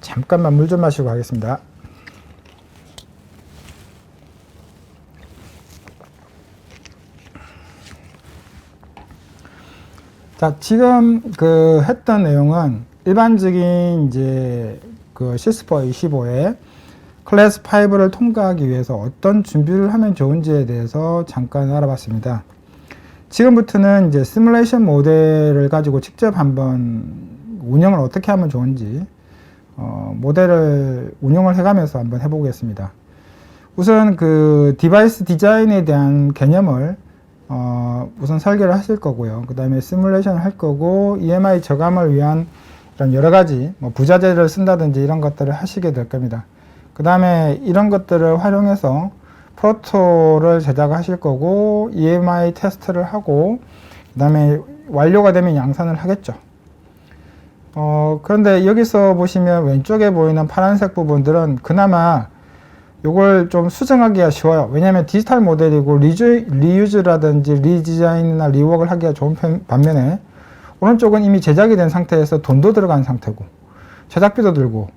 잠깐만 물 좀 마시고 가겠습니다. 자, 지금 했던 내용은 일반적인 이제 시스퍼 25에 클래스 5를 통과하기 위해서 어떤 준비를 하면 좋은지에 대해서 잠깐 알아봤습니다. 지금부터는 이제 시뮬레이션 모델을 가지고 직접 한번 운영을 어떻게 하면 좋은지 모델을 운영을 해가면서 한번 해보겠습니다. 우선 디바이스 디자인에 대한 개념을 우선 설계를 하실 거고요. 그 다음에 시뮬레이션을 할 거고, EMI 저감을 위한 이런 여러 가지 부자재를 쓴다든지 이런 것들을 하시게 될 겁니다. 그 다음에 이런 것들을 활용해서 프로토를 제작하실 거고, EMI 테스트를 하고, 그 다음에 완료가 되면 양산을 하겠죠. 그런데 여기서 보시면 왼쪽에 보이는 파란색 부분들은 그나마 요걸 좀 수정하기가 쉬워요. 왜냐하면 디지털 모델이고 리유즈라든지 리디자인이나 리워크를 하기가 좋은 반면에, 오른쪽은 이미 제작이 된 상태에서 돈도 들어간 상태고 제작비도 들고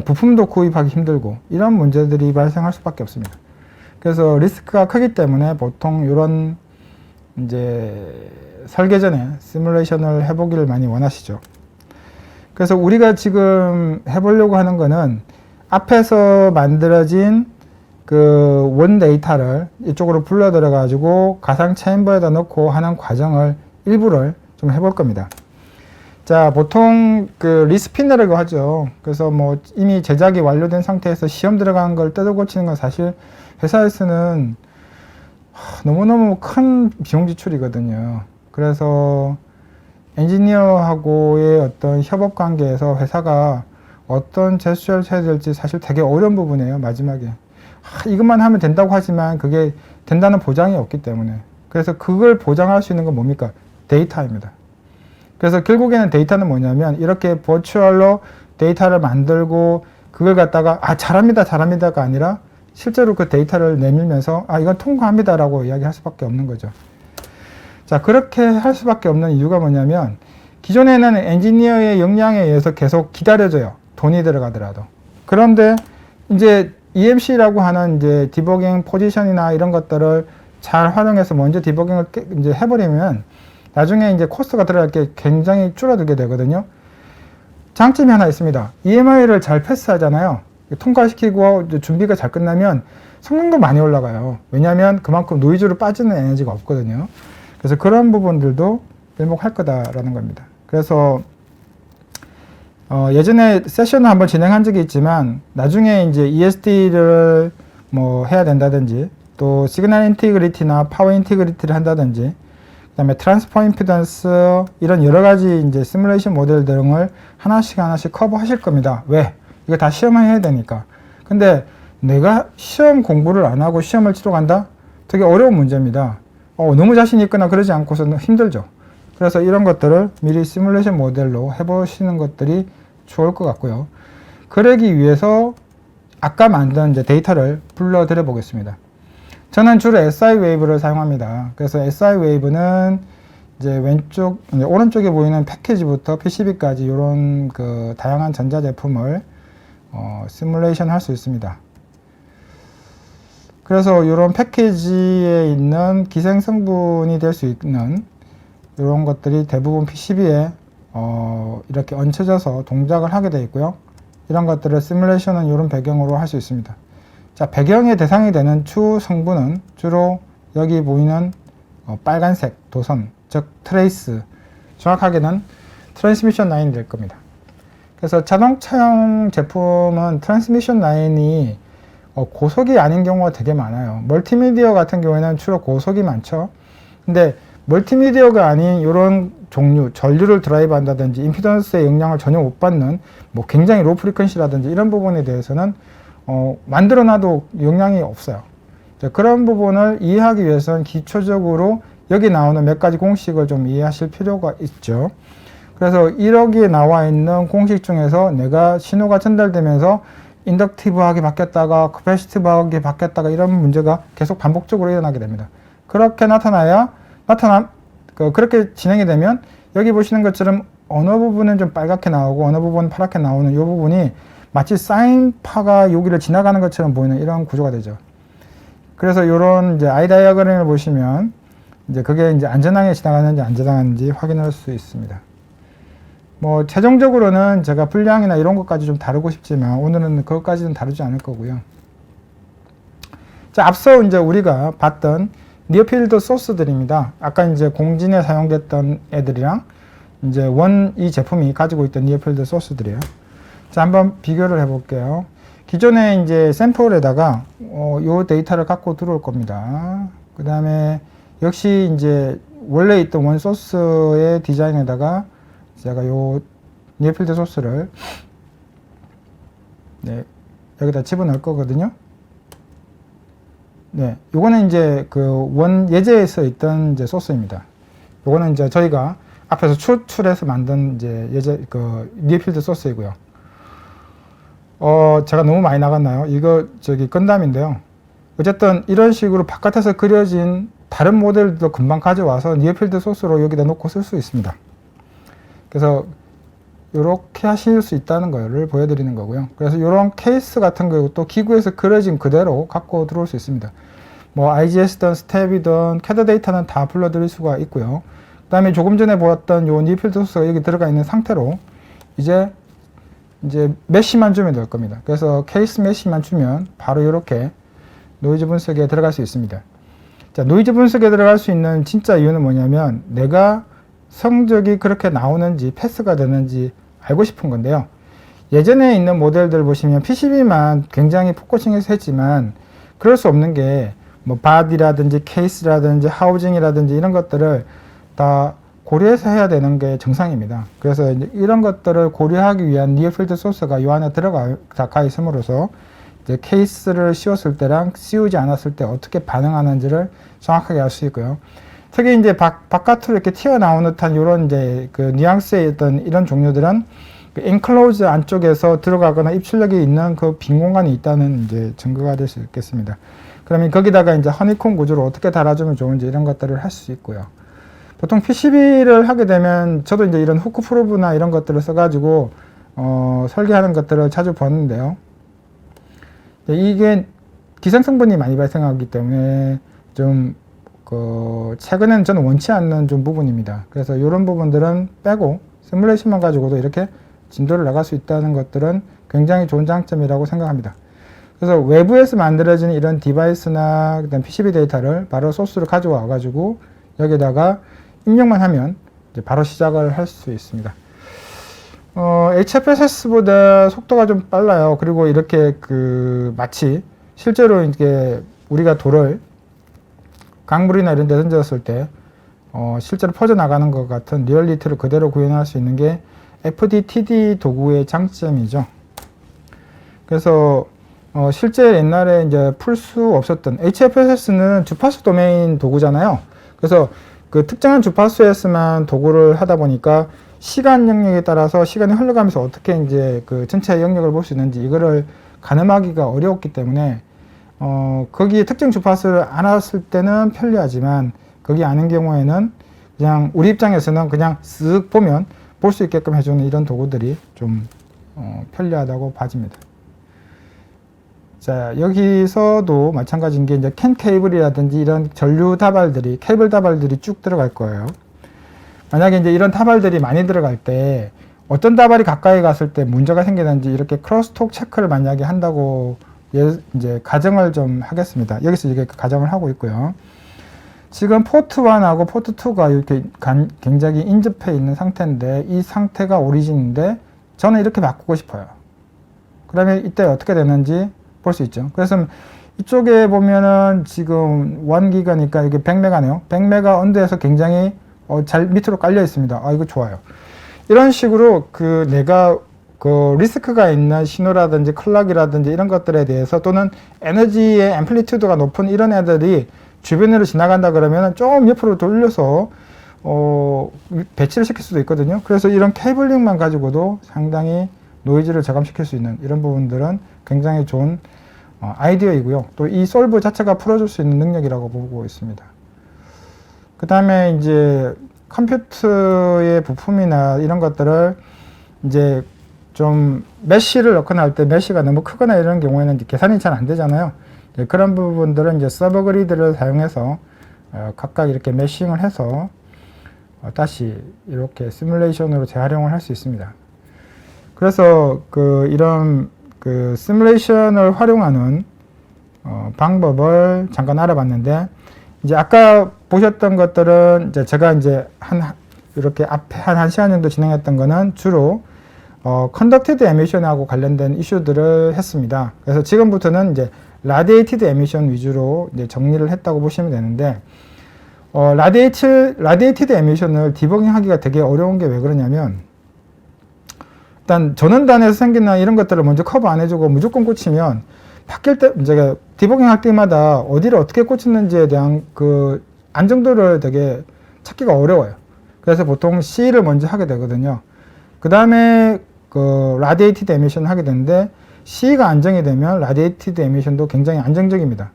부품도 구입하기 힘들고 이런 문제들이 발생할 수밖에 없습니다. 그래서 리스크가 크기 때문에 보통 이런 이제 설계 전에 시뮬레이션을 해보기를 많이 원하시죠. 그래서 우리가 지금 해보려고 하는 거는 앞에서 만들어진 원 데이터를 이쪽으로 불러 들어 가지고 가상 체인버에다 넣고 하는 과정을 일부를 좀 해볼 겁니다. 자, 보통 리스핀이라고 하죠. 그래서 이미 제작이 완료된 상태에서 시험 들어간 걸 뜯어 고치는 건 사실 회사에서는 너무너무 큰 비용 지출이거든요. 그래서 엔지니어하고의 어떤 협업 관계에서 회사가 어떤 제스처를 해야 될지 사실 되게 어려운 부분이에요. 마지막에 이것만 하면 된다고 하지만 그게 된다는 보장이 없기 때문에, 그래서 그걸 보장할 수 있는 건 뭡니까? 데이터입니다. 그래서 결국에는 데이터는 뭐냐면, 이렇게 버추얼로 데이터를 만들고 그걸 갖다가 잘합니다가 아니라 실제로 그 데이터를 내밀면서 이건 통과합니다 라고 이야기할 수밖에 없는 거죠. 자, 그렇게 할 수밖에 없는 이유가 뭐냐면, 기존에는 엔지니어의 역량에 의해서 계속 기다려져요. 돈이 들어가더라도. 그런데 이제 EMC라고 하는 이제 디버깅 포지션이나 이런 것들을 잘 활용해서 먼저 디버깅을 이제 해버리면 나중에 이제 코스트가 들어갈 게 굉장히 줄어들게 되거든요. 장점이 하나 있습니다. EMI를 잘 패스하잖아요. 통과시키고 준비가 잘 끝나면 성능도 많이 올라가요. 왜냐하면 그만큼 노이즈로 빠지는 에너지가 없거든요. 그래서 그런 부분들도 일목할 거다라는 겁니다. 그래서 예전에 세션을 한번 진행한 적이 있지만, 나중에 이제 ESD를 해야 된다든지, 또 시그널 인티그리티나 파워 인티그리티를 한다든지, 그 다음에 트랜스퍼 임피던스, 이런 여러 가지 이제 시뮬레이션 모델 등을 하나씩 커버 하실 겁니다. 왜? 이거 다 시험을 해야 되니까. 근데 내가 시험 공부를 안 하고 시험을 치러 간다? 되게 어려운 문제입니다. 너무 자신 있거나 그러지 않고서는 힘들죠. 그래서 이런 것들을 미리 시뮬레이션 모델로 해보시는 것들이 좋을 것 같고요. 그러기 위해서 아까 만든 이제 데이터를 불러드려 보겠습니다. 저는 주로 SI 웨이브를 사용합니다. 그래서 SI 웨이브는 이제 오른쪽에 보이는 패키지부터 PCB까지 이런 다양한 전자제품을 시뮬레이션 할 수 있습니다. 그래서 이런 패키지에 있는 기생 성분이 될 수 있는 이런 것들이 대부분 PCB에 이렇게 얹혀져서 동작을 하게 되어 있고요. 이런 것들을 시뮬레이션은 이런 배경으로 할 수 있습니다. 자, 배경의 대상이 되는 추 성분은 주로 여기 보이는 빨간색 도선, 즉 트레이스, 정확하게는 트랜스미션 라인이 될 겁니다. 그래서 자동차용 제품은 트랜스미션 라인이 고속이 아닌 경우가 되게 많아요. 멀티미디어 같은 경우에는 주로 고속이 많죠. 근데 멀티미디어가 아닌 이런 종류, 전류를 드라이브 한다든지 임피던스의 영향을 전혀 못 받는 굉장히 로우 프리퀀시라든지 이런 부분에 대해서는 만들어 놔도 영향이 없어요. 그런 부분을 이해하기 위해서는 기초적으로 여기 나오는 몇 가지 공식을 좀 이해하실 필요가 있죠. 그래서 여기에 나와 있는 공식 중에서 내가 신호가 전달되면서 인덕티브하게 바뀌었다가 커패시티브하게 바뀌었다가 이런 문제가 계속 반복적으로 일어나게 됩니다. 그렇게 그렇게 진행이 되면 여기 보시는 것처럼 어느 부분은 좀 빨갛게 나오고 어느 부분은 파랗게 나오는 이 부분이 마치 사인파가 여기를 지나가는 것처럼 보이는 이런 구조가 되죠. 그래서 이런 이제 I 다이어그램을 보시면 이제 그게 이제 안전하게 지나가는지 안 지나가는지 확인할 수 있습니다. 뭐 최종적으로는 제가 분량이나 이런 것까지 좀 다루고 싶지만 오늘은 그것까지는 다루지 않을 거고요. 자, 앞서 이제 우리가 봤던 니어필드 소스들입니다. 아까 이제 공진에 사용됐던 애들이랑 이제 이 제품이 가지고 있던 니어필드 소스들이에요. 자, 한번 비교를 해볼게요. 기존에 이제 샘플에다가 요 데이터를 갖고 들어올 겁니다. 그 다음에 역시 이제 원래 있던 원 소스의 디자인에다가 제가 요 니어필드 소스를 네, 여기다 집어넣을 거거든요. 네, 요거는 이제 그 원 예제에서 있던 이제 소스입니다. 요거는 이제 저희가 앞에서 추출해서 만든 이제 예제 그 니어필드 소스이고요. 제가 너무 많이 나갔나요? 이거 저기 건담인데요. 어쨌든 이런 식으로 바깥에서 그려진 다른 모델도 금방 가져와서 니어필드 소스로 여기다 놓고 쓸 수 있습니다. 그래서 이렇게 하실 수 있다는 거를 보여드리는 거고요. 그래서 이런 케이스 같은 것도 기구에서 그려진 그대로 갖고 들어올 수 있습니다. 뭐 IGS든 스텝이든 캐드 데이터는 다 불러드릴 수가 있고요. 그 다음에 조금 전에 보았던 요 니어필드 소스가 여기 들어가 있는 상태로 이제 메쉬만 주면 될 겁니다. 그래서 케이스 메쉬만 주면 바로 이렇게 노이즈 분석에 들어갈 수 있습니다. 자, 노이즈 분석에 들어갈 수 있는 진짜 이유는 뭐냐면 내가 성적이 그렇게 나오는지 패스가 되는지 알고 싶은 건데요. 예전에 있는 모델들 보시면 PCB만 굉장히 포커싱해서 했지만 그럴 수 없는 게 뭐 바디라든지 케이스라든지 하우징이라든지 이런 것들을 다 고려해서 해야 되는 게 정상입니다. 그래서 이제 이런 것들을 고려하기 위한 니어필드 소스가 이 안에 들어가 있음으로써 이제 케이스를 씌웠을 때랑 씌우지 않았을 때 어떻게 반응하는지를 정확하게 알 수 있고요. 특히 이제 바깥으로 이렇게 튀어나오는 듯한 이런 이제 그 뉘앙스에 있던 이런 종류들은 그 엔클로즈 안쪽에서 들어가거나 입출력이 있는 그 빈 공간이 있다는 이제 증거가 될 수 있겠습니다. 그러면 거기다가 이제 허니콤 구조를 어떻게 달아주면 좋은지 이런 것들을 할 수 있고요. 보통 PCB를 하게 되면 저도 이제 이런 후크 프로브나 이런 것들을 써가지고 설계하는 것들을 자주 봤는데요. 이게 기생 성분이 많이 발생하기 때문에 좀 최근에는 저는 원치 않는 좀 부분입니다. 그래서 이런 부분들은 빼고 시뮬레이션만 가지고도 이렇게 진도를 나갈 수 있다는 것들은 굉장히 좋은 장점이라고 생각합니다. 그래서 외부에서 만들어지는 이런 디바이스나 그다음 PCB 데이터를 바로 소스로 가져와 가지고 여기다가 입력만 하면 이제 바로 시작을 할 수 있습니다. HFSS보다 속도가 좀 빨라요. 그리고 이렇게 마치 실제로 이게 우리가 돌을 강물이나 이런 데 던졌을 때 실제로 퍼져나가는 것 같은 리얼리티를 그대로 구현할 수 있는 게 FDTD 도구의 장점이죠. 그래서 실제 옛날에 이제 풀 수 없었던 HFSS는 주파수 도메인 도구잖아요. 그래서 그 특정한 주파수에서만 도구를 하다 보니까 시간 영역에 따라서 시간이 흘러가면서 어떻게 이제 그 전체 영역을 볼 수 있는지 이거를 가늠하기가 어려웠기 때문에 거기에 특정 주파수를 알았을 때는 편리하지만 거기 아닌 경우에는 그냥 우리 입장에서는 그냥 쓱 보면 볼 수 있게끔 해주는 이런 도구들이 좀 편리하다고 봐집니다. 자, 여기서도 마찬가지인 게 이제 캔 케이블이라든지 이런 전류 다발들이 케이블 다발들이 쭉 들어갈 거예요. 만약에 이제 이런 다발들이 많이 들어갈 때 어떤 다발이 가까이 갔을 때 문제가 생기는지 이렇게 크로스톡 체크를 만약에 한다고 이제 가정을 좀 하겠습니다. 여기서 이게 가정을 하고 있고요. 지금 포트 1하고 포트 2가 이렇게 굉장히 인접해 있는 상태인데 이 상태가 오리진인데 저는 이렇게 바꾸고 싶어요. 그러면 이때 어떻게 되는지 볼 수 있죠. 그래서 이쪽에 보면은 지금 1기가니까 이게 100메가네요. 100메가 언더에서 굉장히 잘 밑으로 깔려 있습니다. 이거 좋아요. 이런 식으로 내가 리스크가 있는 신호라든지 클락이라든지 이런 것들에 대해서 또는 에너지의 앰플리튜드가 높은 이런 애들이 주변으로 지나간다 그러면 좀 옆으로 돌려서 배치를 시킬 수도 있거든요. 그래서 이런 케이블링만 가지고도 상당히 노이즈를 저감시킬 수 있는 이런 부분들은 굉장히 좋은 아이디어이고요. 또 이 솔브 자체가 풀어줄 수 있는 능력이라고 보고 있습니다. 그 다음에 이제 컴퓨터의 부품이나 이런 것들을 이제 좀 메쉬를 넣거나 할 때 메쉬가 너무 크거나 이런 경우에는 이제 계산이 잘 안 되잖아요. 그런 부분들은 이제 서버 그리드를 사용해서 각각 이렇게 메싱을 해서 다시 이렇게 시뮬레이션으로 재활용을 할 수 있습니다. 그래서 이런 시뮬레이션을 활용하는 방법을 잠깐 알아봤는데, 이제 아까 보셨던 것들은 이제 제가 이제 이렇게 앞에 한 1시간 정도 진행했던 거는 주로 컨덕티드 에미션하고 관련된 이슈들을 했습니다. 그래서 지금부터는 이제 라디에이티드 에미션 위주로 이제 정리를 했다고 보시면 되는데, 라디에이티드 에미션을 디버깅하기가 되게 어려운 게 왜 그러냐면, 일단 전원단에서 생기는 이런 것들을 먼저 커버 안 해주고 무조건 꽂히면 바뀔 때, 제가 디버깅 할 때마다 어디를 어떻게 꽂혔는지에 대한 안정도를 되게 찾기가 어려워요. 그래서 보통 C를 먼저 하게 되거든요. 그 다음에 라디에이티드 에미션을 하게 되는데, C가 안정이 되면 라디에이티드 에미션도 굉장히 안정적입니다.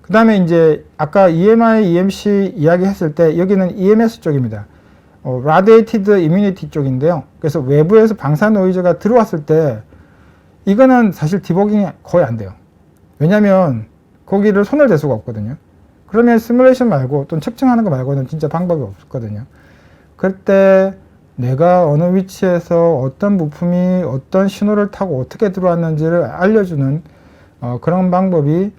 그 다음에 이제 아까 EMI, EMC 이야기 했을 때 여기는 EMS 쪽입니다. 라디에이티드 이뮤니티 쪽인데요. 그래서 외부에서 방사 노이즈가 들어왔을 때 이거는 사실 디버깅이 거의 안 돼요. 왜냐면 거기를 손을 댈 수가 없거든요. 그러면 시뮬레이션 말고 또는 측정하는 거 말고는 진짜 방법이 없거든요. 그럴 때 내가 어느 위치에서 어떤 부품이 어떤 신호를 타고 어떻게 들어왔는지를 알려주는 그런 방법이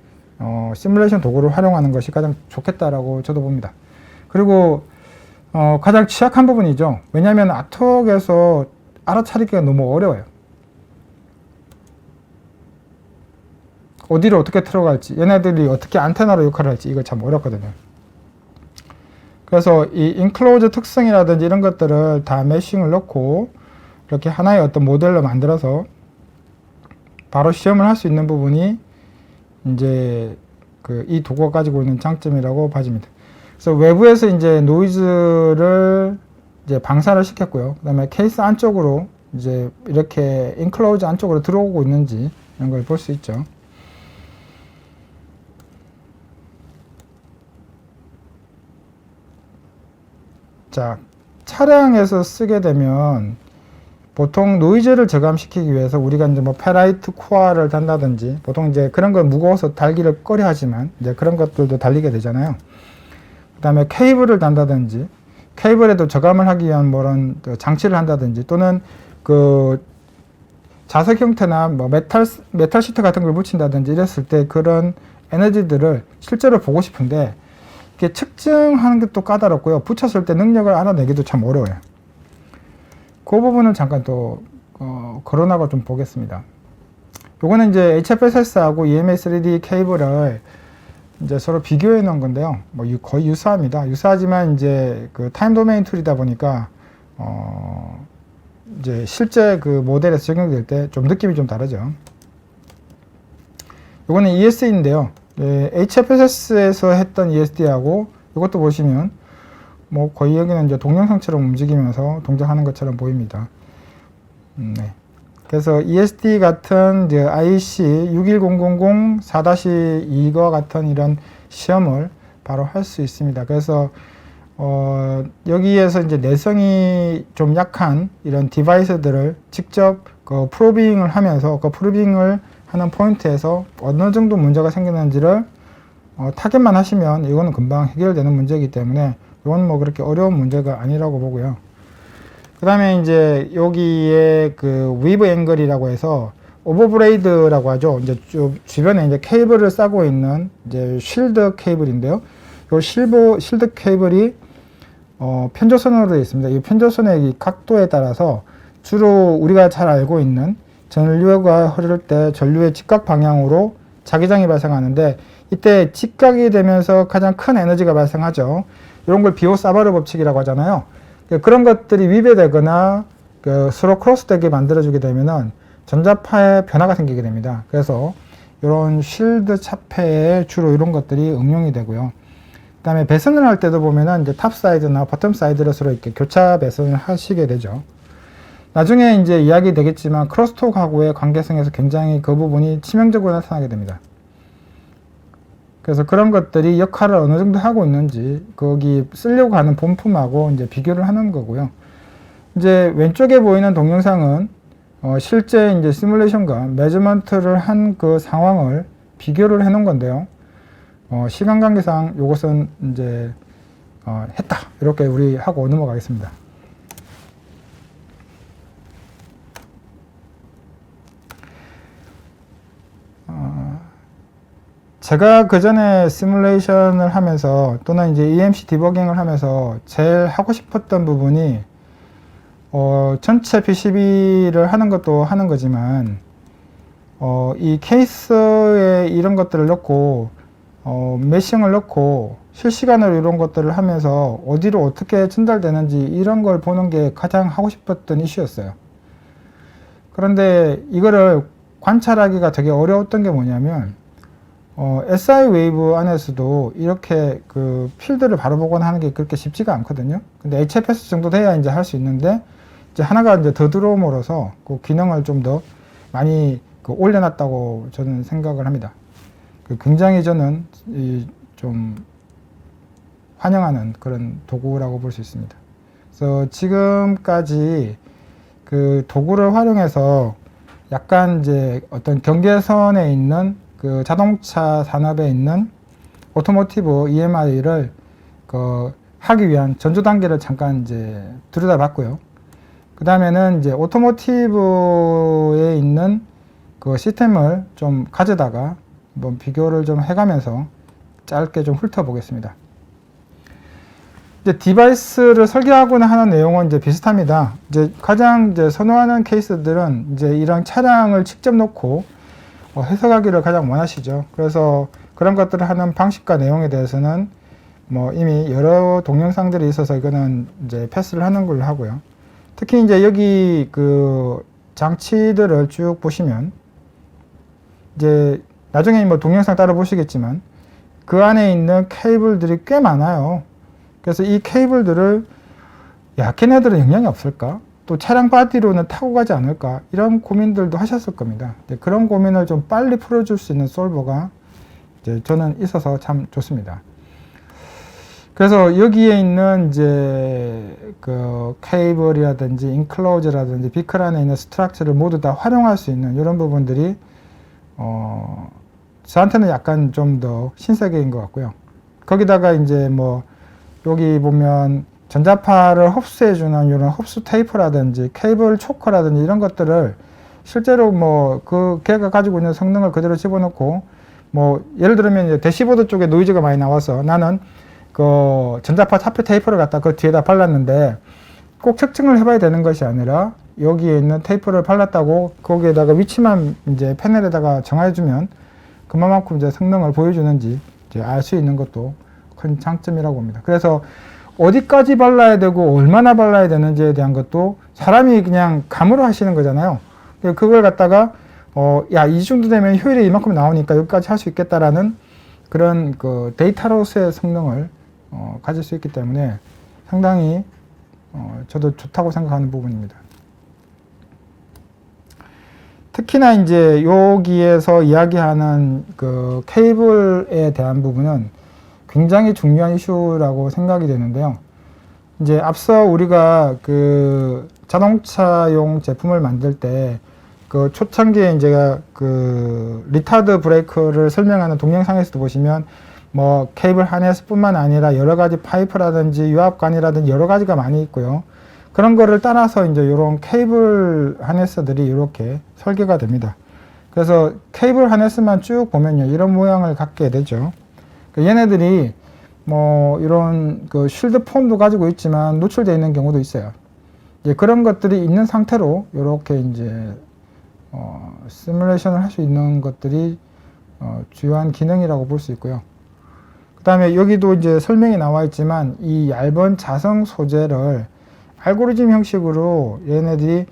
시뮬레이션 도구를 활용하는 것이 가장 좋겠다라고 저도 봅니다. 그리고 가장 취약한 부분이죠. 왜냐하면 아톡에서 알아차리기가 너무 어려워요. 어디를 어떻게 들어갈지, 얘네들이 어떻게 안테나로 역할을 할지 이거 참 어렵거든요. 그래서 이 인클로즈 특성이라든지 이런 것들을 다 메싱을 넣고 이렇게 하나의 어떤 모델로 만들어서 바로 시험을 할 수 있는 부분이 이제 이 도구가 가지고 있는 장점이라고 봐집니다. 그래서 외부에서 이제 노이즈를 이제 방사를 시켰고요. 그 다음에 케이스 안쪽으로 이제 이렇게 인클로즈 안쪽으로 들어오고 있는지 이런 걸 볼 수 있죠. 자, 차량에서 쓰게 되면 보통 노이즈를 저감시키기 위해서 우리가 이제 뭐 페라이트 코어를 단다든지, 보통 이제 그런 걸 무거워서 달기를 꺼려 하지만 이제 그런 것들도 달리게 되잖아요. 그 다음에 케이블을 단다든지, 케이블에도 저감을 하기 위한 뭐런 장치를 한다든지, 또는 자석 형태나 뭐 메탈 시트 같은 걸 붙인다든지 이랬을 때 그런 에너지들을 실제로 보고 싶은데 이게 측정하는 게 또 까다롭고요. 붙였을 때 능력을 알아내기도 참 어려워요. 그 부분을 잠깐 또 거론하고 좀 보겠습니다. 요거는 이제 HFSS하고 EMA3D 케이블을 이제 서로 비교해 놓은 건데요. 뭐 거의 유사합니다. 유사하지만 이제 타임 도메인 툴이다 보니까 이제 실제 모델에서 적용될 때 좀 느낌이 좀 다르죠. 요거는 ESD인데요. HFSS에서 했던 ESD하고 이것도 보시면 뭐 거의 여기는 이제 동영상처럼 움직이면서 동작하는 것처럼 보입니다. 네. 그래서 ESD 같은 이제 IEC 61000-4-2과 같은 이런 시험을 바로 할 수 있습니다. 그래서 여기에서 이제 내성이 좀 약한 이런 디바이스들을 직접 프로빙을 하면서 프로빙을 하는 포인트에서 어느 정도 문제가 생기는지를 타겟만 하시면 이거는 금방 해결되는 문제이기 때문에 이건 뭐 그렇게 어려운 문제가 아니라고 보고요. 그 다음에 이제 여기에 웨이브 앵글이라고 해서 오버브레이드라고 하죠. 이제 주변에 이제 케이블을 싸고 있는 이제 쉴드 케이블인데요. 이 쉴드 케이블이 편조선으로 되어 있습니다. 이 편조선의 이 각도에 따라서 주로 우리가 잘 알고 있는 전류가 흐를 때 전류의 직각 방향으로 자기장이 발생하는데, 이때 직각이 되면서 가장 큰 에너지가 발생하죠. 이런 걸 비오-사바르 법칙이라고 하잖아요. 그런 것들이 위배되거나 서로 크로스되게 만들어주게 되면은 전자파에 변화가 생기게 됩니다. 그래서 이런 쉴드 차폐에 주로 이런 것들이 응용이 되고요. 그 다음에 배선을 할 때도 보면은 이제 탑 사이드나 버텀 사이드로 서로 이렇게 교차 배선을 하시게 되죠. 나중에 이제 이야기 되겠지만 크로스톡하고의 관계성에서 굉장히 그 부분이 치명적으로 나타나게 됩니다. 그래서 그런 것들이 역할을 어느 정도 하고 있는지 거기 쓰려고 하는 본품하고 이제 비교를 하는 거고요. 이제 왼쪽에 보이는 동영상은 실제 이제 시뮬레이션과 매저먼트를 한 그 상황을 비교를 해 놓은 건데요. 시간 관계상 이것은 이제 했다 이렇게 우리 하고 넘어가겠습니다. 제가 그 전에 시뮬레이션을 하면서 또는 이제 EMC 디버깅을 하면서 제일 하고 싶었던 부분이 전체 PCB를 하는 것도 하는 거지만 이 케이스에 이런 것들을 넣고 메싱을 넣고 실시간으로 이런 것들을 하면서 어디로 어떻게 전달되는지 이런 걸 보는 게 가장 하고 싶었던 이슈였어요. 그런데 이거를 관찰하기가 되게 어려웠던 게 뭐냐면 SI 웨이브 안에서도 이렇게 그 필드를 바로 보거나 하는 게 그렇게 쉽지가 않거든요. 근데 HFS 정도 돼야 이제 할 수 있는데 이제 하나가 이제 더 들어옴으로써 그 기능을 좀 더 많이 올려놨다고 저는 생각을 합니다. 굉장히 저는 좀 환영하는 그런 도구라고 볼 수 있습니다. 그래서 지금까지 그 도구를 활용해서 약간 이제 어떤 경계선에 있는 그 자동차 산업에 있는 오토모티브 EMI를 하기 위한 전조 단계를 잠깐 이제 들여다봤고요. 그 다음에는 이제 오토모티브에 있는 그 시스템을 좀 가져다가 한번 비교를 좀 해가면서 짧게 좀 훑어보겠습니다. 이제 디바이스를 설계하거나 하는 내용은 이제 비슷합니다. 이제 가장 이제 선호하는 케이스들은 이제 이런 차량을 직접 놓고 해석하기를 가장 원하시죠. 그래서 그런 것들을 하는 방식과 내용에 대해서는 뭐 이미 여러 동영상들이 있어서 이거는 이제 패스를 하는 걸로 하고요. 특히 이제 여기 그 장치들을 쭉 보시면 이제 나중에 뭐 동영상 따라 보시겠지만 그 안에 있는 케이블들이 꽤 많아요. 그래서 이 케이블들을 걔네들은 영향이 없을까? 또 차량 바디로는 타고 가지 않을까? 이런 고민들도 하셨을 겁니다. 그런 고민을 좀 빨리 풀어줄 수 있는 솔버가 이제 저는 있어서 참 좋습니다. 그래서 여기에 있는 이제 그 케이블이라든지 인클로즈라든지 비클 안에 있는 스트럭처를 모두 다 활용할 수 있는 이런 부분들이 저한테는 약간 좀 더 신세계인 것 같고요. 거기다가 이제 뭐 여기 보면 전자파를 흡수해주는 이런 흡수 테이프라든지 케이블 초커라든지 이런 것들을 실제로 뭐 걔가 가지고 있는 성능을 그대로 집어넣고 뭐 예를 들면 이제 대시보드 쪽에 노이즈가 많이 나와서 나는 그 전자파 차표 테이프를 갖다 그 뒤에다 발랐는데 꼭 측정을 해봐야 되는 것이 아니라 여기에 있는 테이프를 발랐다고 거기에다가 위치만 이제 패널에다가 정해주면 그만큼 이제 성능을 보여주는지 이제 알 수 있는 것도 큰 장점이라고 봅니다. 그래서 어디까지 발라야 되고 얼마나 발라야 되는지에 대한 것도 사람이 그냥 감으로 하시는 거잖아요. 그걸 갖다가 이 정도 되면 효율이 이만큼 나오니까 여기까지 할 수 있겠다라는 그런 그 데이터로서의 성능을 가질 수 있기 때문에 상당히 저도 좋다고 생각하는 부분입니다. 특히나 이제 여기에서 이야기하는 그 케이블에 대한 부분은 굉장히 중요한 이슈라고 생각이 되는데요. 이제 앞서 우리가 그 자동차용 제품을 만들 때 그 초창기에 이제 그 리타드 브레이크를 설명하는 동영상에서도 보시면 뭐 케이블 하네스뿐만 아니라 여러 가지 파이프라든지 유압관이라든지 여러 가지가 많이 있고요. 그런 거를 따라서 이제 이런 케이블 하네스들이 이렇게 설계가 됩니다. 그래서 케이블 하네스만 쭉 보면요, 이런 모양을 갖게 되죠. 얘네들이 뭐 이런 그 쉴드 폼도 가지고 있지만 노출되어 있는 경우도 있어요. 그런 것들이 있는 상태로 이렇게 이제 시뮬레이션을 할 수 있는 것들이 주요한 기능이라고 볼 수 있고요. 그 다음에 여기도 이제 설명이 나와 있지만 이 얇은 자성 소재를 알고리즘 형식으로 얘네들이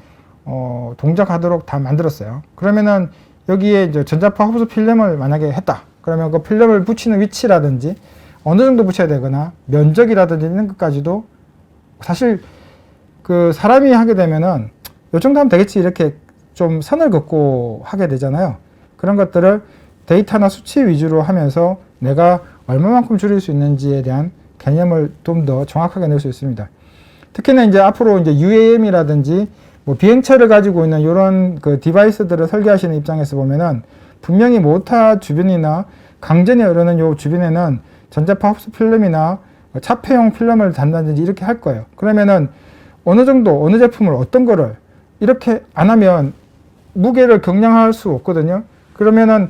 동작하도록 다 만들었어요. 그러면은 여기에 이제 전자파 흡수 필름을 만약에 했다. 그러면 그 필름을 붙이는 위치라든지 어느 정도 붙여야 되거나 면적이라든지 있는 것까지도 사실 그 사람이 하게 되면은 요 정도 하면 되겠지 이렇게 좀 선을 긋고 하게 되잖아요. 그런 것들을 데이터나 수치 위주로 하면서 내가 얼마만큼 줄일 수 있는지에 대한 개념을 좀 더 정확하게 낼 수 있습니다. 특히나 이제 앞으로 이제 UAM이라든지 뭐 비행체를 가지고 있는 이런 그 디바이스들을 설계하시는 입장에서 보면은 분명히 모터 주변이나 강전이 흐르는 요 주변에는 전자파 흡수 필름이나 차폐용 필름을 단다든지 이렇게 할 거예요. 그러면은 어느 정도 어느 제품을 어떤 거를 이렇게 안 하면 무게를 경량화할 수 없거든요. 그러면은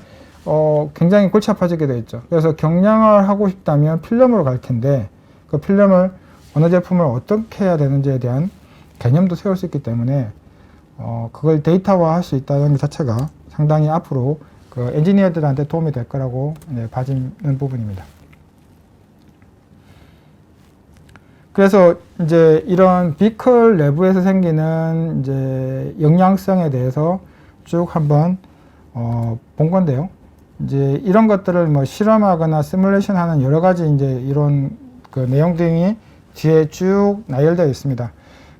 굉장히 골치 아파지게 되어 있죠. 그래서 경량화를 하고 싶다면 필름으로 갈 텐데 그 필름을 어느 제품을 어떻게 해야 되는지에 대한 개념도 세울 수 있기 때문에 그걸 데이터화 할 수 있다는 것 자체가 상당히 앞으로 그 엔지니어들한테 도움이 될 거라고 봐지는 부분입니다. 그래서 이제 이런 비클 내부에서 생기는 이제 영향성에 대해서 쭉 한번 본 건데요. 이제 이런 것들을 뭐 실험하거나 시뮬레이션 하는 여러 가지 이제 이런 그 내용 등이 뒤에 쭉 나열되어 있습니다.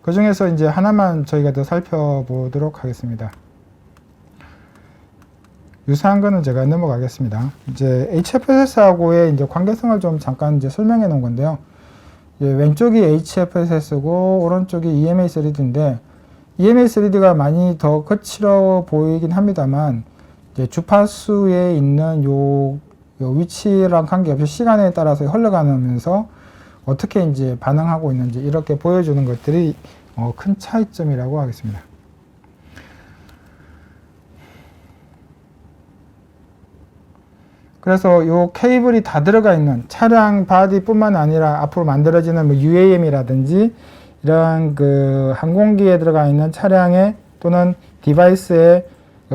그 중에서 이제 하나만 저희가 더 살펴보도록 하겠습니다. 유사한 거는 제가 넘어가겠습니다. 이제 HFSS하고의 이제 관계성을 좀 잠깐 이제 설명해 놓은 건데요. 왼쪽이 HFSS고 오른쪽이 EMA3D인데 EMA3D가 많이 더 거칠어 보이긴 합니다만 이제 주파수에 있는 요 위치랑 관계없이 시간에 따라서 흘러가면서 어떻게 이제 반응하고 있는지 이렇게 보여주는 것들이 큰 차이점이라고 하겠습니다. 그래서 요 케이블이 다 들어가 있는 차량 바디뿐만 아니라 앞으로 만들어지는 뭐 UAM이라든지 이런 그 항공기에 들어가 있는 차량에 또는 디바이스에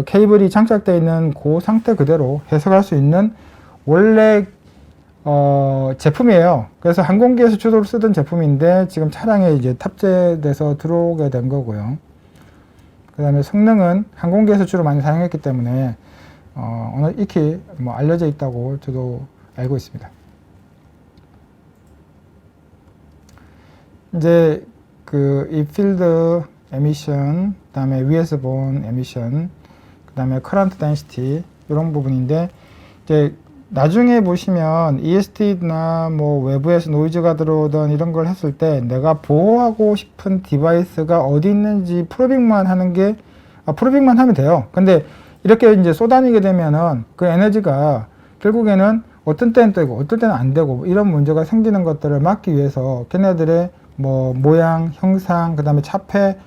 케이블이 장착되어 있는 그 상태 그대로 해석할 수 있는 원래 제품이에요. 그래서 항공기에서 주로 쓰던 제품인데 지금 차량에 이제 탑재돼서 들어오게 된 거고요. 그 다음에 성능은 항공기에서 주로 많이 사용했기 때문에 익히 뭐 알려져 있다고 저도 알고 있습니다. 이제 이 필드 에미션, 그 다음에 위에서 본 에미션, 그 다음에 커런트 덴시티 이런 부분인데 이제 나중에 보시면 ESD나 뭐 외부에서 노이즈가 들어오던 이런 걸 했을 때 내가 보호하고 싶은 디바이스가 어디 있는지 프로빙만 하는 게 프로빙만 하면 돼요. 근데 이렇게 이제 쏟아내게 되면은 그 에너지가 결국에는 어떤 때는 되고 어떨 때는 안 되고 이런 문제가 생기는 것들을 막기 위해서 걔네들의 뭐 모양, 형상, 그 다음에 차폐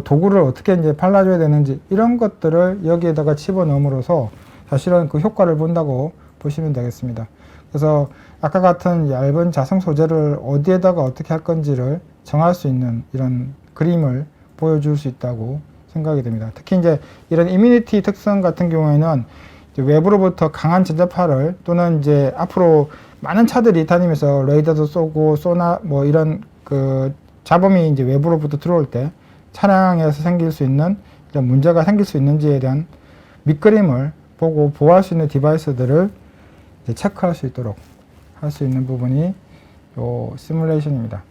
도구를 어떻게 이제 발라줘야 되는지 이런 것들을 여기에다가 집어넣음으로써 사실은 그 효과를 본다고 보시면 되겠습니다. 그래서 아까 같은 얇은 자성 소재를 어디에다가 어떻게 할 건지를 정할 수 있는 이런 그림을 보여줄 수 있다고 생각이 됩니다. 특히 이제 이런 이뮤니티 특성 같은 경우에는 이제 외부로부터 강한 전자파를 또는 이제 앞으로 많은 차들이 다니면서 레이더도 쏘고 소나 뭐 이런 그 잡음이 이제 외부로부터 들어올 때 차량에서 생길 수 있는 이런 문제가 생길 수 있는지에 대한 밑그림을 보고 보호할 수 있는 디바이스들을 이제 체크할 수 있도록 할 수 있는 부분이 요 시뮬레이션입니다.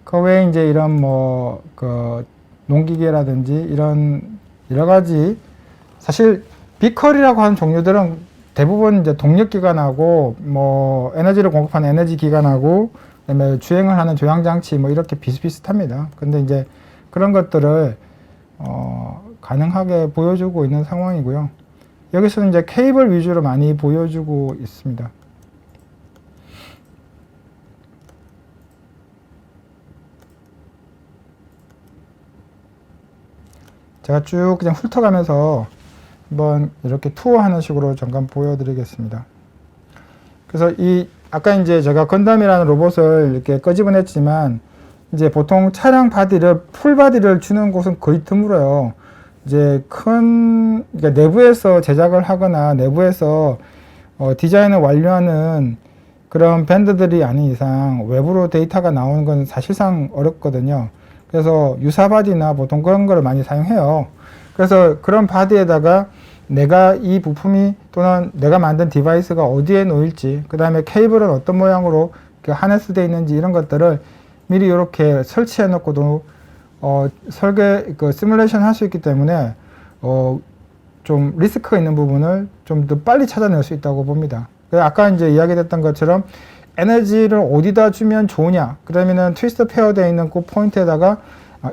그 외에 이제 이런 농기계라든지 이런 여러 가지 사실 비컬이라고 하는 종류들은 대부분 이제 동력기관하고 뭐 에너지를 공급하는 에너지기관하고 그다음에 주행을 하는 조향장치 뭐 이렇게 비슷비슷합니다. 근데 이제 그런 것들을 가능하게 보여주고 있는 상황이고요. 여기서는 이제 케이블 위주로 많이 보여주고 있습니다. 제가 쭉 그냥 훑어가면서 한번 이렇게 투어하는 식으로 잠깐 보여드리겠습니다. 그래서 아까 이제 제가 건담이라는 로봇을 이렇게 끄집어냈지만 이제 보통 차량 바디를 풀 바디를 주는 곳은 거의 드물어요. 이제 그러니까 내부에서 제작을 하거나 내부에서 디자인을 완료하는 그런 밴드들이 아닌 이상 외부로 데이터가 나오는 건 사실상 어렵거든요. 그래서 유사 바디나 보통 그런 거를 많이 사용해요. 그래서 그런 바디에다가 내가 이 부품이 또는 내가 만든 디바이스가 어디에 놓일지, 그 다음에 케이블은 어떤 모양으로 하네스 되어 있는지 이런 것들을 미리 이렇게 설치해 놓고도 시뮬레이션 할 수 있기 때문에 좀 리스크가 있는 부분을 좀 더 빨리 찾아낼 수 있다고 봅니다. 그래서 아까 이제 이야기됐던 것처럼 에너지를 어디다 주면 좋으냐, 그러면은 트위스트 페어되어 있는 그 포인트에다가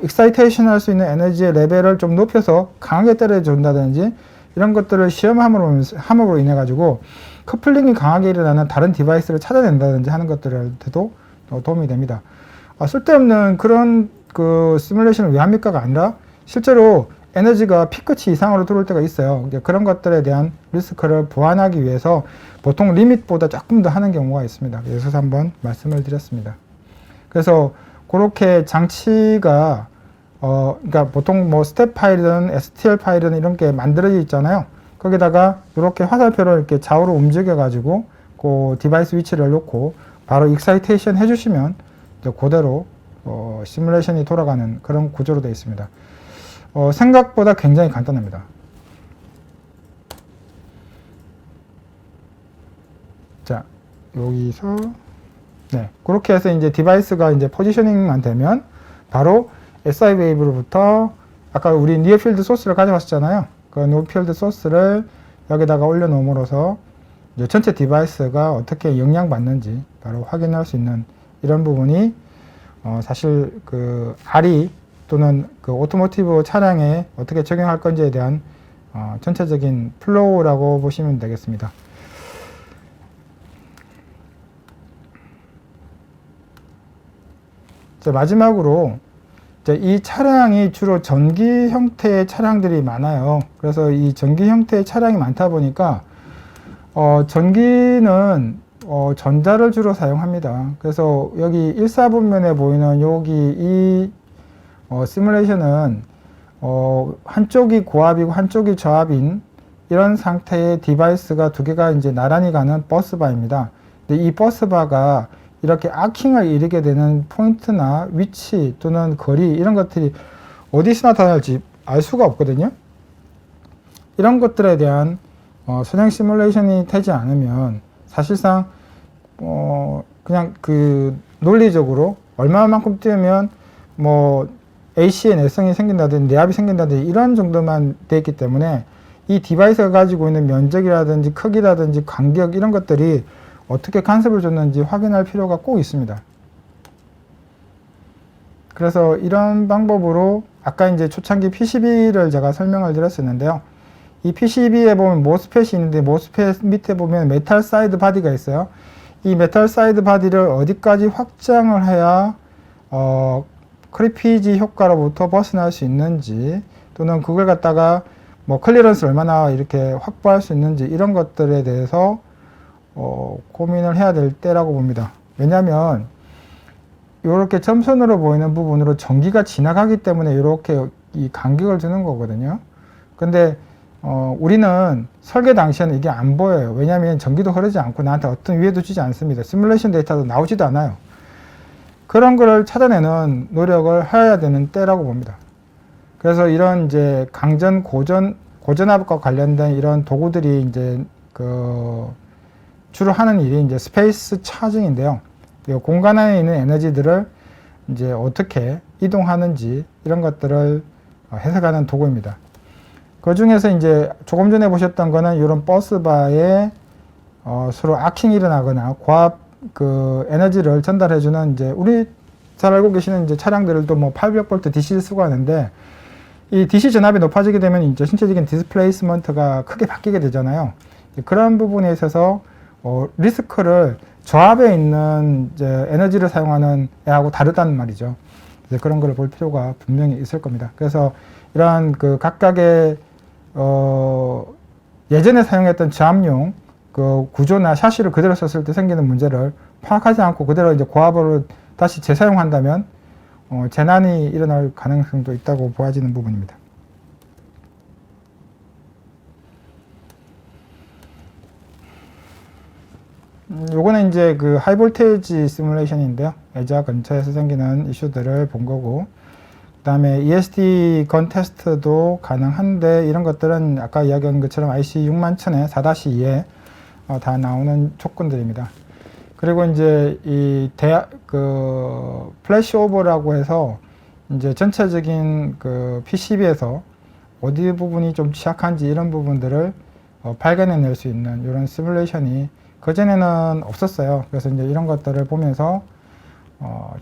익사이테이션 할 수 있는 에너지의 레벨을 좀 높여서 강하게 때려준다든지 이런 것들을 시험함으로 인해 가지고 커플링이 강하게 일어나는 다른 디바이스를 찾아낸다든지 하는 것들한테도 도움이 됩니다. 쓸데없는 그런 그 시뮬레이션을 왜 합니까가 아니라 실제로 에너지가 피크치 이상으로 들어올 때가 있어요. 그런 것들에 대한 리스크를 보완하기 위해서 보통 리밋보다 조금 더 하는 경우가 있습니다. 그래서 한번 말씀을 드렸습니다. 그래서 그렇게 장치가 그러니까 보통 뭐 스텝 파일이든 STL 파일이든 이런 게 만들어져 있잖아요. 거기다가 이렇게 화살표를 이렇게 좌우로 움직여 가지고 그 디바이스 위치를 놓고 바로 익사이테이션 해주시면 그대로 시뮬레이션이 돌아가는 그런 구조로 되어 있습니다. 생각보다 굉장히 간단합니다. 자, 여기서 네, 그렇게 해서 이제 디바이스가 이제 포지셔닝만 되면 바로 SI 웨이브로부터 아까 우리 니어필드 소스를 가져왔었잖아요. 그 니어필드 소스를 여기다가 올려놓음으로써 이제 전체 디바이스가 어떻게 영향받는지 바로 확인할 수 있는 이런 부분이 사실 그 RE 또는 그 오토모티브 차량에 어떻게 적용할 건지에 대한 전체적인 플로우라고 보시면 되겠습니다. 자, 마지막으로 이 차량이 주로 전기 형태의 차량들이 많아요. 그래서 이 전기 형태의 차량이 많다 보니까 전기는 전자를 주로 사용합니다. 그래서 여기 1사분면에 보이는 여기 이 시뮬레이션은 한쪽이 고압이고 한쪽이 저압인 이런 상태의 디바이스가 두 개가 이제 나란히 가는 버스바입니다. 근데 이 버스바가 이렇게 아킹을 일으게 되는 포인트나 위치 또는 거리 이런 것들이 어디서 나타날지 알 수가 없거든요. 이런 것들에 대한 선행 시뮬레이션이 되지 않으면 사실상 그냥 그 논리적으로 얼마만큼 뛰면 뭐 AC의 내성이 생긴다든지 내압이 생긴다든지 이런 정도만 돼 있기 때문에 이 디바이스가 가지고 있는 면적이라든지 크기라든지 간격 이런 것들이 어떻게 간섭을 줬는지 확인할 필요가 꼭 있습니다. 그래서 이런 방법으로 아까 이제 초창기 PCB를 제가 설명을 드렸었는데요. 이 PCB에 보면 모스펫이 있는데 모스펫 밑에 보면 메탈 사이드 바디가 있어요. 이 메탈 사이드 바디를 어디까지 확장을 해야 크리피지 효과로부터 벗어날 수 있는지 또는 그걸 갖다가 뭐 클리어런스를 얼마나 이렇게 확보할 수 있는지 이런 것들에 대해서 고민을 해야 될 때라고 봅니다. 왜냐하면 이렇게 점선으로 보이는 부분으로 전기가 지나가기 때문에 이렇게 이 간격을 주는 거거든요. 근데 우리는 설계 당시에는 이게 안 보여요. 왜냐하면 전기도 흐르지 않고 나한테 어떤 위해도 주지 않습니다. 시뮬레이션 데이터도 나오지도 않아요. 그런 거를 찾아내는 노력을 해야 되는 때라고 봅니다. 그래서 이런 이제 강전, 고전압과 관련된 이런 도구들이 이제 주로 하는 일이 이제 스페이스 차징인데요. 공간 안에 있는 에너지들을 이제 어떻게 이동하는지 이런 것들을 해석하는 도구입니다. 그 중에서 이제 조금 전에 보셨던 거는 이런 버스바에 서로 아킹이 일어나거나 고압 그 에너지를 전달해주는 이제 우리 잘 알고 계시는 이제 차량들도 뭐 800V DC를 쓰고 하는데 이 DC 전압이 높아지게 되면 이제 신체적인 디스플레이스먼트가 크게 바뀌게 되잖아요. 그런 부분에 있어서 리스크를 저압에 있는 이제 에너지를 사용하는 애하고 다르다는 말이죠. 이제 그런 걸 볼 필요가 분명히 있을 겁니다. 그래서 이러한 그 각각의 예전에 사용했던 저압용 그 구조나 샤시를 그대로 썼을 때 생기는 문제를 파악하지 않고 그대로 이제 고압으로 다시 재사용한다면 재난이 일어날 가능성도 있다고 보아지는 부분입니다. 요거는 이제 그 하이볼테이지 시뮬레이션인데요. 애자 근처에서 생기는 이슈들을 본 거고, 그 다음에 ESD 건 테스트도 가능한데 이런 것들은 아까 이야기한 것처럼 IC 6000에 4-2에 다 나오는 조건들입니다. 그리고 이제 이 플래시 오버라고 해서 이제 전체적인 그 PCB에서 어디 부분이 좀 취약한지 이런 부분들을 발견해낼 수 있는 이런 시뮬레이션이 그전에는 없었어요. 그래서 이제 이런 것들을 보면서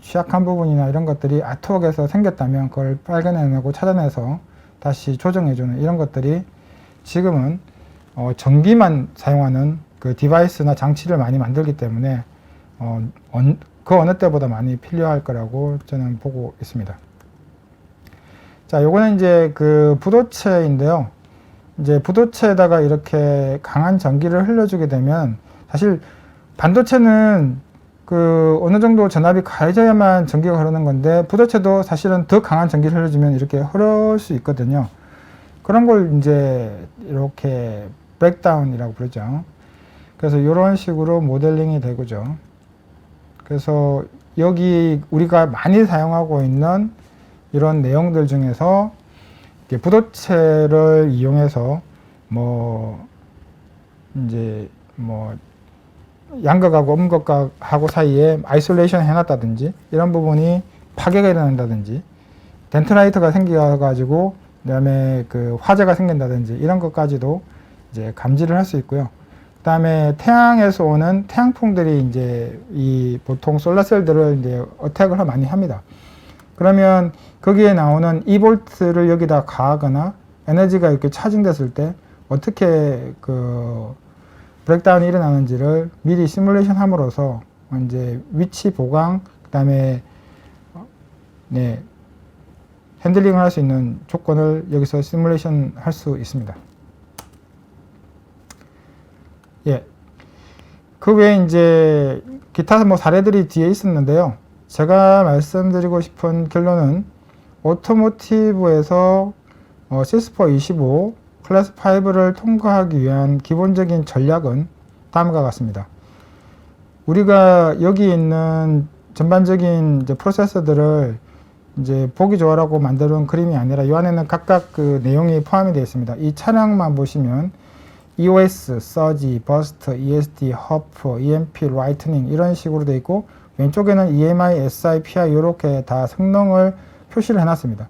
취약한 부분이나 이런 것들이 아트웍에서 생겼다면 그걸 발견해내고 찾아내서 다시 조정해주는 이런 것들이 지금은 전기만 사용하는 그 디바이스나 장치를 많이 만들기 때문에 그 어느 때보다 많이 필요할 거라고 저는 보고 있습니다. 자, 요거는 이제 그 부도체인데요. 이제 부도체에다가 이렇게 강한 전기를 흘려주게 되면 사실 반도체는 그 어느 정도 전압이 가해져야만 전기가 흐르는 건데 부도체도 사실은 더 강한 전기를 흘려주면 이렇게 흐를 수 있거든요. 그런 걸 이제 이렇게 브레이크다운이라고 부르죠. 그래서 이런 식으로 모델링이 되고죠. 그래서 여기 우리가 많이 사용하고 있는 이런 내용들 중에서 부도체를 이용해서 이제 양극하고 음극하고 사이에 아이솔레이션 해놨다든지 이런 부분이 파괴가 일어난다든지 덴트라이트가 생겨가지고 그다음에 그 화재가 생긴다든지 이런 것까지도 이제 감지를 할 수 있고요. 그 다음에 태양에서 오는 태양풍들이 이제 이 보통 솔라셀들을 이제 어택을 많이 합니다. 그러면 거기에 나오는 2볼트를 여기다 가하거나 에너지가 이렇게 차징됐을 때 어떻게 그 브레이크다운이 일어나는지를 미리 시뮬레이션 함으로써 이제 위치 보강, 그 다음에 핸들링을 할 수 있는 조건을 여기서 시뮬레이션 할 수 있습니다. 예. 그 외에 이제 기타 사례들이 뒤에 있었는데요. 제가 말씀드리고 싶은 결론은 오토모티브에서 시스포 25 클래스 5를 통과하기 위한 기본적인 전략은 다음과 같습니다. 우리가 여기 있는 전반적인 이제 프로세서들을 이제 보기 좋아라고 만드는 그림이 아니라 이 안에는 각각 그 내용이 포함이 되어 있습니다. 이 차량만 보시면 EOS, 서지, 버스트, ESD, 허프, EMP, 라이트닝 이런 식으로 되어 있고 왼쪽에는 EMI, SI, PI 이렇게 다 성능을 표시를 해놨습니다.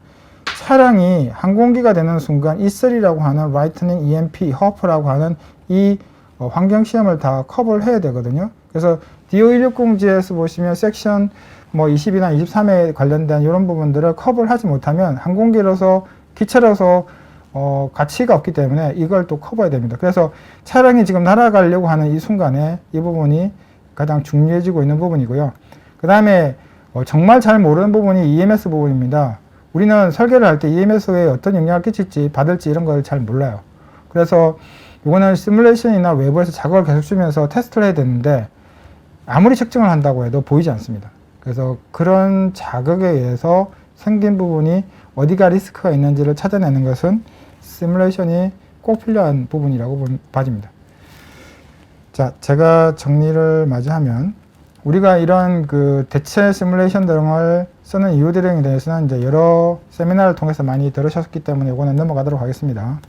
차량이 항공기가 되는 순간 E3라고 하는 라이트닝, EMP, 허프라고 하는 이 환경 시험을 다 커버를 해야 되거든요. 그래서 DO160G에서 보시면 섹션 20이나 23에 관련된 이런 부분들을 커버를 하지 못하면 항공기로서 기체로서 가치가 없기 때문에 이걸 또 커버해야 됩니다. 그래서 차량이 지금 날아가려고 하는 이 순간에 이 부분이 가장 중요해지고 있는 부분이고요. 그 다음에 정말 잘 모르는 부분이 EMS 부분입니다. 우리는 설계를 할 때 EMS에 어떤 영향을 끼칠지 받을지 이런 걸 잘 몰라요. 그래서 이거는 시뮬레이션이나 외부에서 자극을 계속 주면서 테스트를 해야 되는데 아무리 측정을 한다고 해도 보이지 않습니다. 그래서 그런 자극에 의해서 생긴 부분이 어디가 리스크가 있는지를 찾아내는 것은 시뮬레이션이 꼭 필요한 부분이라고 봐집니다. 자, 제가 정리를 마저 하면 우리가 이런 그 대체 시뮬레이션 등을 쓰는 이유 등에 대해서는 이제 여러 세미나를 통해서 많이 들으셨기 때문에 이거는 넘어가도록 하겠습니다.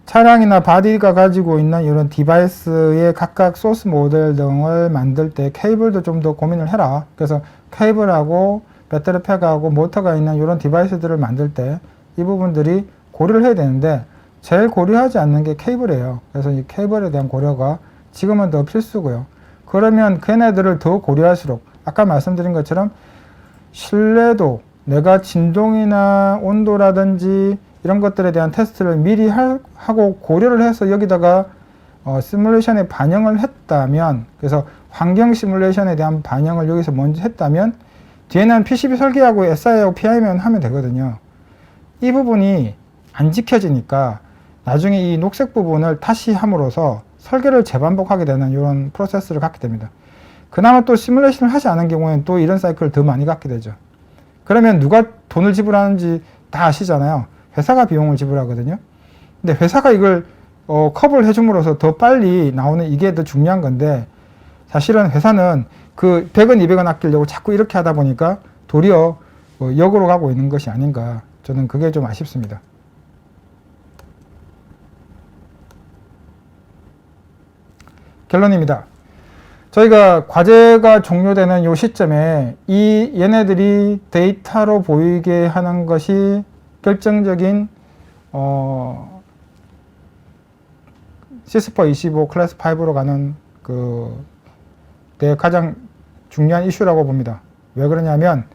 차량이나 바디가 가지고 있는 이런 디바이스의 각각 소스 모델 등을 만들 때 케이블도 좀 더 고민을 해라. 그래서 케이블하고 배터리 팩하고 모터가 있는 이런 디바이스들을 만들 때 이 부분들이 고려를 해야 되는데 제일 고려하지 않는 게 케이블이에요. 그래서 이 케이블에 대한 고려가 지금은 더 필수고요. 그러면 걔네들을 더 고려할수록 아까 말씀드린 것처럼 신뢰도, 내가 진동이나 온도라든지 이런 것들에 대한 테스트를 미리 하고 고려를 해서 여기다가 시뮬레이션에 반영을 했다면, 그래서 환경 시뮬레이션에 대한 반영을 여기서 먼저 했다면 뒤에는 PCB 설계하고 SI하고 PI만 하면 되거든요. 이 부분이 안 지켜지니까 나중에 이 녹색 부분을 다시 함으로써 설계를 재반복하게 되는 이런 프로세스를 갖게 됩니다. 그나마 또 시뮬레이션을 하지 않은 경우에는 또 이런 사이클을 더 많이 갖게 되죠. 그러면 누가 돈을 지불하는지 다 아시잖아요. 회사가 비용을 지불하거든요. 근데 회사가 이걸 커버를 해줌으로써 더 빨리 나오는 이게 더 중요한 건데, 사실은 회사는 그 100원, 200원 아끼려고 자꾸 이렇게 하다 보니까 도리어 역으로 가고 있는 것이 아닌가, 저는 그게 좀 아쉽습니다. 결론입니다. 저희가 과제가 종료되는 이 시점에 이 얘네들이 데이터로 보이게 하는 것이 결정적인 시스퍼 25 클래스 5로 가는 내 가장 중요한 이슈라고 봅니다. 왜 그러냐면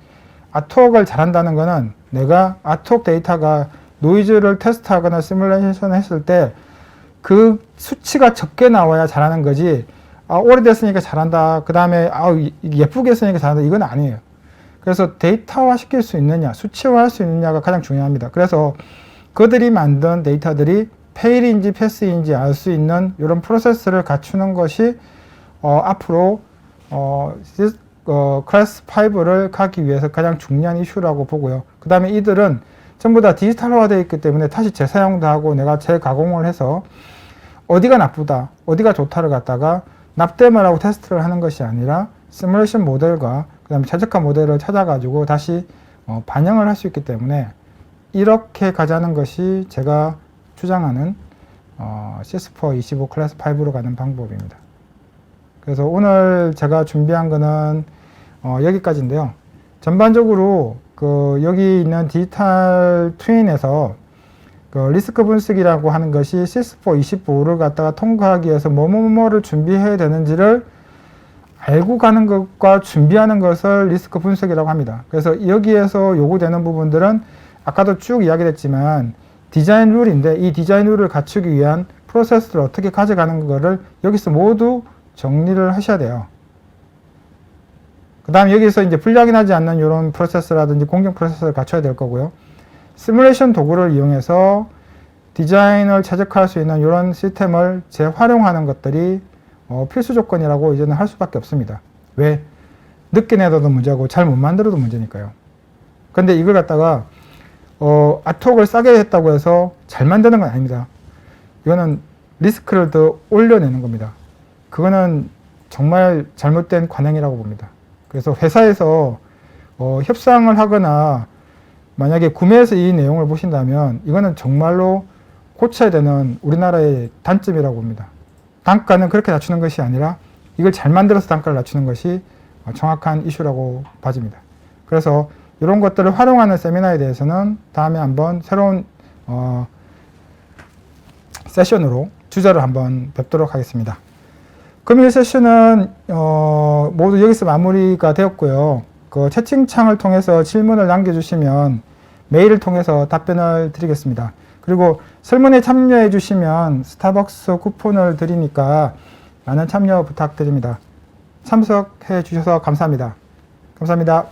아트웍을 잘한다는 것은 내가 아트웍 데이터가 노이즈를 테스트하거나 시뮬레이션 했을 때 그 수치가 적게 나와야 잘하는 거지, 오래됐으니까 잘한다, 그 다음에 예쁘게 했으니까 잘한다, 이건 아니에요. 그래서 데이터화 시킬 수 있느냐, 수치화할 수 있느냐가 가장 중요합니다. 그래서 그들이 만든 데이터들이 페일인지 패스인지 알 수 있는 이런 프로세스를 갖추는 것이 앞으로 클래스 5를 가기 위해서 가장 중요한 이슈라고 보고요. 그 다음에 이들은 전부 다 디지털화 되어 있기 때문에 다시 재사용도 하고 내가 재가공을 해서 어디가 나쁘다, 어디가 좋다를 갖다가 납땜을 하고 테스트를 하는 것이 아니라 시뮬레이션 모델과 그 다음에 최적화 모델을 찾아가지고 다시 반영을 할 수 있기 때문에 이렇게 가자는 것이 제가 주장하는 시스퍼 25 클래스 5로 가는 방법입니다. 그래서 오늘 제가 준비한 거는 여기까지인데요. 전반적으로 여기 있는 디지털 트윈에서 리스크 분석이라고 하는 것이 시스퍼 25를 갖다가 통과하기 위해서 뭐를 준비해야 되는지를 알고 가는 것과 준비하는 것을 리스크 분석이라고 합니다. 그래서 여기에서 요구되는 부분들은 아까도 쭉 이야기했지만 디자인 룰인데, 이 디자인 룰을 갖추기 위한 프로세스를 어떻게 가져가는 거를 여기서 모두 정리를 하셔야 돼요. 그 다음 여기서 이제 불량이 나지 않는 이런 프로세스라든지 공정 프로세스를 갖춰야 될 거고요. 시뮬레이션 도구를 이용해서 디자인을 최적화할 수 있는 이런 시스템을 재활용하는 것들이 필수 조건이라고 이제는 할 수밖에 없습니다. 왜? 늦게 내도 문제고 잘 못 만들어도 문제니까요. 근데 이걸 갖다가 아트웍을 싸게 했다고 해서 잘 만드는 건 아닙니다. 이거는 리스크를 더 올려내는 겁니다. 그거는 정말 잘못된 관행이라고 봅니다. 그래서 회사에서 협상을 하거나 만약에 구매해서 이 내용을 보신다면 이거는 정말로 고쳐야 되는 우리나라의 단점이라고 봅니다. 단가는 그렇게 낮추는 것이 아니라 이걸 잘 만들어서 단가를 낮추는 것이 정확한 이슈라고 봐집니다. 그래서 이런 것들을 활용하는 세미나에 대해서는 다음에 한번 새로운 세션으로 주제를 한번 뵙도록 하겠습니다. 금일 세션은 모두 여기서 마무리가 되었고요. 채팅창을 통해서 질문을 남겨주시면 메일을 통해서 답변을 드리겠습니다. 그리고 설문에 참여해 주시면 스타벅스 쿠폰을 드리니까 많은 참여 부탁드립니다. 참석해 주셔서 감사합니다. 감사합니다.